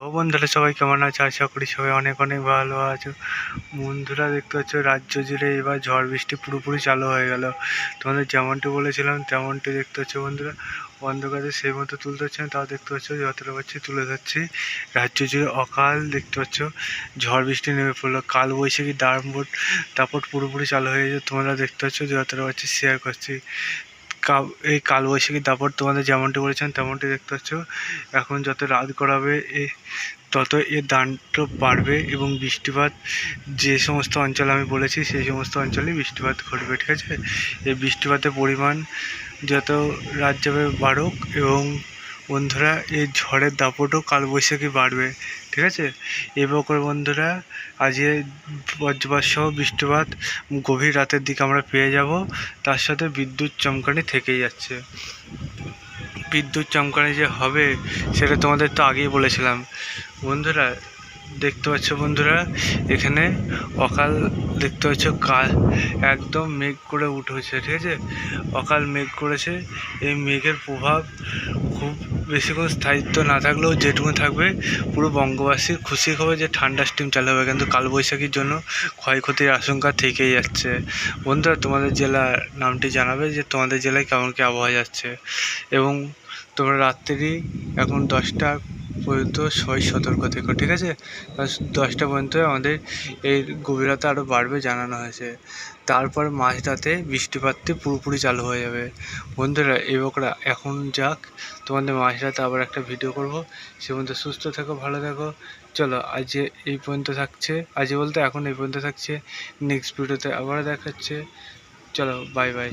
ও বন্ধুরা, সবাই কেমন আছে? আশা করি সবাই অনেক অনেক ভালো আছো। বন্ধুরা, দেখতে পাচ্ছ রাজ্য জুড়ে এবার ঝড় বৃষ্টি পুরোপুরি চালু হয়ে গেল। তোমাদের যেমনটি বলেছিলাম তেমনটি দেখতে পাচ্ছ বন্ধুরা। অন্ধকারে সেই মতো তুলতে হচ্ছে না, তাও দেখতে পাচ্ছ যতটা পাচ্ছি তুলে ধরছি। রাজ্য জুড়ে অকাল দেখতে পাচ্ছ ঝড় বৃষ্টি নেমে পড়লো। কাল বৈশাখী দাপট পুরোপুরি চালু হয়ে গেছে। তোমরা দেখতে পাচ্ছ যতটা পাচ্ছি শেয়ার করছি। এই কালবৈশাখী দাপট তোমাদের যেমনটি বলেছেন তেমনটি দেখতে পাচ্ছ। এখন যত রাত গড়াবে তত এর দাপট বাড়বে এবং বৃষ্টিপাত যে সমস্ত অঞ্চল আমি বলেছি সেই সমস্ত অঞ্চলে বৃষ্টিপাত ঘটবে। ঠিক আছে, এই বৃষ্টিপাতের পরিমাণ যত রাত যাবে বাড়ুক এবং বন্ধুরা এই ঝড়ের দাপটও কালবৈশাখী বাড়বে। ঠিক আছে, এবার করে বন্ধুরা আজকে বজ্রপাত সহ বৃষ্টিপাত গভীর রাতের দিকে আমরা পেয়ে যাব। তার সাথে বিদ্যুৎ চমকানি থেকেই যাচ্ছে। বিদ্যুৎ চমকানি যে হবে সেটা তোমাদের তো আগেই বলেছিলাম। বন্ধুরা দেখতে পাচ্ছ বন্ধুরা, এখানে অকাল দেখতে পাচ্ছ একদম মেঘ করে উঠেছে। ঠিক আছে, অকাল মেঘ করেছে। এই মেঘের প্রভাব খুব বেশিক্ষণ স্থায়িত্ব না থাকলেও যেটুকু থাকবে পুরো বঙ্গবাসীর খুশি হবে যে ঠান্ডা স্টিম চালু হবে, কিন্তু কালবৈশাখীর জন্য ক্ষয়ক্ষতির আশঙ্কা থেকেই যাচ্ছে। বন্ধুরা, তোমাদের জেলার নামটি জানাবে যে তোমাদের জেলায় কেমন কী আবহাওয়া যাচ্ছে, এবং তোমরা রাত্রি এখন 10টা পর্যন্ত সবাই সতর্ক থেকো। ঠিক আছে, 10টা পর্যন্ত আমাদের এর গভীরতা আরও বাড়বে জানানো হয়েছে। তারপর মাঝরাতে বৃষ্টিপাতটি পুরোপুরি চালু হয়ে যাবে। বন্ধুরা, এবকরা এখন যাক, তোমাদের মাঝরাতে আবার একটা ভিডিও করব। সে পর্যন্ত সুস্থ থেকো, ভালো থেকো। চলো আজ এই পর্যন্ত থাকছে, আজ বলতে এখন এই পর্যন্ত থাকছে। নেক্সট ভিডিওতে আবার দেখাচ্ছে। চলো, বাই বাই।